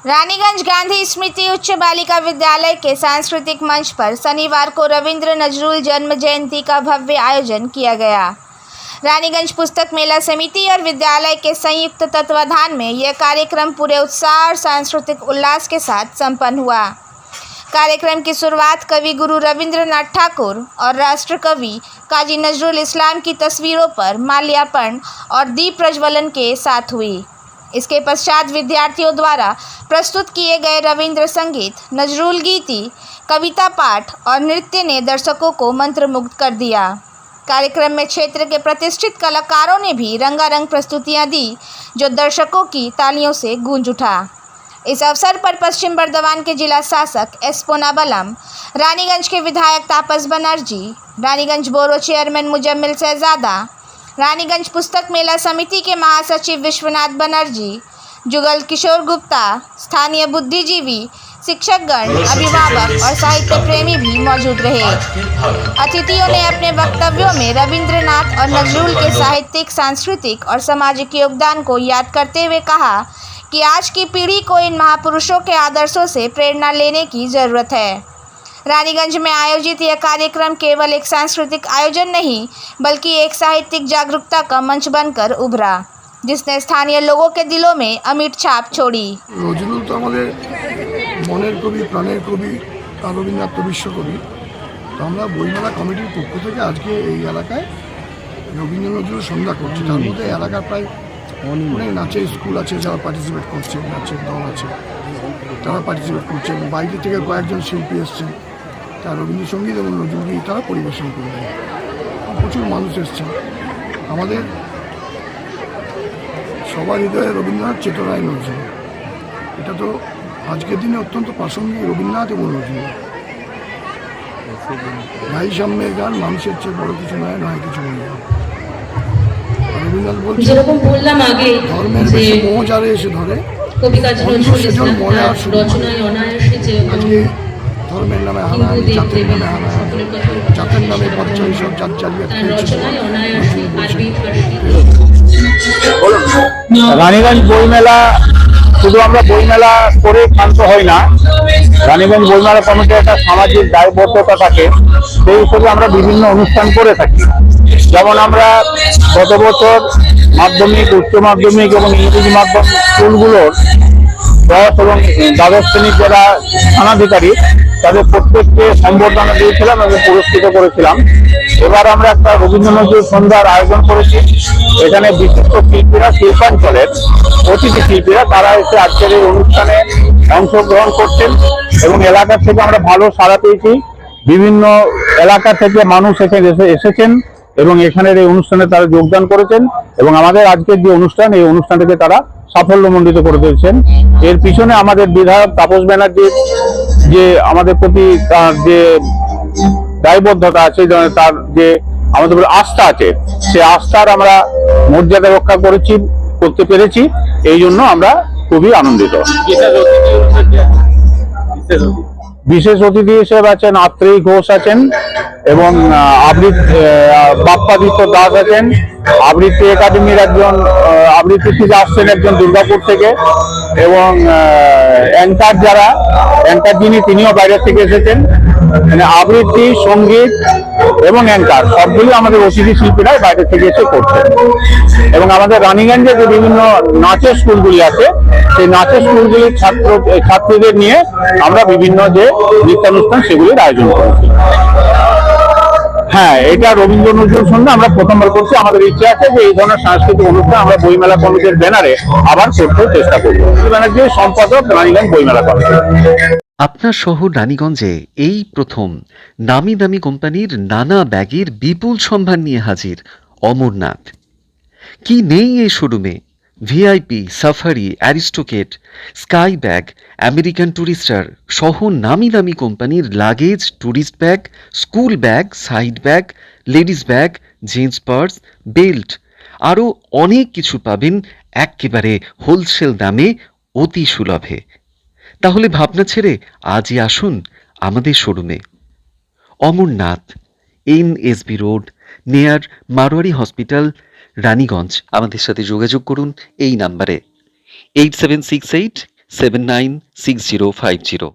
रानीगंज गांधी स्मृति उच्च बालिका विद्यालय के सांस्कृतिक मंच पर शनिवार को रविंद्र नजरुल जन्म जयंती का भव्य आयोजन किया गया। रानीगंज पुस्तक मेला समिति और विद्यालय के संयुक्त तत्वाधान में यह कार्यक्रम पूरे उत्साह और सांस्कृतिक उल्लास के साथ संपन्न हुआ। कार्यक्रम की शुरुआत कवि गुरु रविंद्रनाथ ठाकुर और राष्ट्र कवि काजी नजरुल इस्लाम की तस्वीरों पर माल्यार्पण और दीप प्रज्वलन के साथ हुई। इसके पश्चात विद्यार्थियों द्वारा प्रस्तुत किए गए रविंद्र संगीत, नजरुल गीति, कविता पाठ और नृत्य ने दर्शकों को मंत्रमुग्ध कर दिया। कार्यक्रम में क्षेत्र के प्रतिष्ठित कलाकारों ने भी रंगारंग प्रस्तुतियां दी, जो दर्शकों की तालियों से गूंज उठा। इस अवसर पर पश्चिम बर्धमान के जिला शासक एस पोनाबलम, रानीगंज के विधायक तापस बनर्जी, रानीगंज बोरो चेयरमैन मुजम्मिल शहजादा, रानीगंज पुस्तक मेला समिति के महासचिव विश्वनाथ बनर्जी, जुगल किशोर गुप्ता, स्थानीय बुद्धिजीवी, शिक्षकगण, अभिभावक और साहित्य प्रेमी भी मौजूद रहे। अतिथियों ने अपने वक्तव्यों में रविंद्रनाथ और नजरुल के साहित्यिक, सांस्कृतिक और सामाजिक योगदान को याद करते हुए कहा कि आज की पीढ़ी को इन महापुरुषों के आदर्शों से प्रेरणा लेने की ज़रूरत है। रानीगंज में आयोजित यह कार्यक्रम केवल एक सांस्कृतिक आयोजन नहीं, बल्कि एक साहित्यिक जागरूकता का मंच बनकर उभरा, जिसने स्थानीय लोगों के दिलों में अमिट छाप छोड़ी। नजरुल तो हमारे মনের কবি, প্রাণের কবি, রবীন্দ্রনাথ বিশ্বকবি। তো আমরা বইমেলা কমিটির পক্ষ থেকে আজকে এই এলাকায় রবীন্দ্র নজরুল সন্ধ্যা করছি। তার মধ্যে এলাকার প্রায় অনেক নাচের স্কুল আছে যারা পার্টিসিপেট করছে, নাচের দল আছে তারা পার্টিসিপেট করছে, এবং বাইরে থেকে কয়েকজন শিল্পী এসছেন, তারা রবীন্দ্রসঙ্গীত এবং নজরুল গীতি তারা পরিবেশন করবেন। প্রচুর মানুষ এসছেন। আমাদের সবার হৃদয়ে রবীন্দ্রনাথ চেতনায় নজরুল, এটা তো আজকের দিনে অত্যন্ত প্রাসঙ্গিক। রবীন্দ্রনাথ এবং নজরুল ভাই সামনের গান, মানুষের চেয়ে বড় কিছু নয়, নয় কিছু নয়। রবীন্দ্রনাথ বলছেন যেরকম বললাম আগে, ধর্মের বেশি মোহ যারে এসে ধরে, কবি কাজী নজরুল ইসলাম রচনায় অনায়াসে যে আজকে ধর্মের নামে হানাহানি, জাতের নামে হানাহানি, জাতের নামে বাচ্চা এইসব জাত জালিয়াত খেয়েছে। রানীগঞ্জ বইমেলা শুধু আমরা বইমেলা করে ক্ষান্ত হই না, রানীগঞ্জ বইমেলা কমিটির একটা সামাজিক দায়বদ্ধতা থাকে, সেই হিসেবে আমরা বিভিন্ন অনুষ্ঠান করে থাকি। যেমন আমরা গত বছর মাধ্যমিক, উচ্চ মাধ্যমিক এবং ইংরেজি মাধ্যম স্কুলগুলোর 10 এবং দ্বাদশ শ্রেণীর যারা স্থানাধিকারী তাদের প্রত্যেককে সম্বর্ধনা দিয়েছিলাম এবং পুরস্কৃত করেছিলাম। এবার আমরা একটা রবীন্দ্র নজরুল সন্ধ্যার আয়োজন করেছি। এখানে বিশিষ্ট শিল্পীরা, শিল্পাঞ্চলের অতিথি শিল্পীরা তারা এসে আজকের এই অনুষ্ঠানে অংশগ্রহণ করছেন এবং এলাকা থেকে আমরা ভালো সাড়া পেয়েছি। বিভিন্ন এলাকা থেকে মানুষ এখানে এসেছেন এবং এখানের এই অনুষ্ঠানে তারা যোগদান করেছেন এবং আমাদের আজকের যে অনুষ্ঠান, এই অনুষ্ঠানটাকে তারা সাফল্যমণ্ডিত করে দিয়েছেন। এর পিছনে আমাদের বিধায়ক তাপস ব্যানার্জির যে আমাদের প্রতি তার যে দায়বদ্ধতা আছে, তার যে আমাদের আস্থা আছে, সে আস্থার আমরা মর্যাদা রক্ষা করতে পেরেছি। এই জন্য আমরা খুবই আনন্দিত। বিশেষ অতিথি হিসেবে আছেন আত্রেয়ী ঘোষ আছেন এবং বাপ্পাদিত্য দাস আছেন। আবৃত্তি একাডেমির একজন আবৃত্তি থেকে আসছেন একজন দুর্গাপুর থেকে, এবং অ্যাঙ্কার যিনি তিনিও বাইরে থেকে এসেছেন। মানে আবৃত্তি, সঙ্গীত এবং অ্যাঙ্কার সবগুলি আমাদের অতিথি শিল্পীরা বাইরে থেকে এসে করছেন। এবং আমাদের রানীগঞ্জে যে বিভিন্ন নাচের স্কুলগুলি আছে, সেই নাচের স্কুলগুলির ছাত্রীদের নিয়ে আমরা বিভিন্ন যে নৃত্যানুষ্ঠান সেগুলির আয়োজন করেছি। হ্যাঁ, এটা রবীন্দ্র নজরুল সন্ধ্যা আমরা প্রথমবার করছি। আমাদের ইচ্ছে আছে যে এই ধরনের সাংস্কৃতিক অনুষ্ঠান আমরা বইমেলা কমিটির ব্যানারে আবার করতে চেষ্টা করবো। ব্যানার্জি সম্পাদক, রানীগঞ্জ বইমেলা কমিটি। আপনার শহর রানীগঞ্জে এই প্রথম নামি দামি কোম্পানির নানা ব্যাগের বিপুল সম্ভার নিয়ে হাজির অমরনাথ। কি নেই এই শোরুমে? VIP, Safari, Aristocrat, Sky bag, American Tourister সহ নামি দামি কোম্পানির luggage, tourist bag, school bag, side bag, ladies bag, jeans purse, belt, আরও অনেক কিছু পাবেন একেবারে হোলসেল দামে, অতি সুলভে। তাহলে ভাবনা ছেড়ে আজই আসুন আমাদের শোরুমে। Amarnath, NSB road, near Marwari hospital, Raniganj. আমাদের সাথে যোগাযোগ করুন এই নাম্বারে 8768 796050।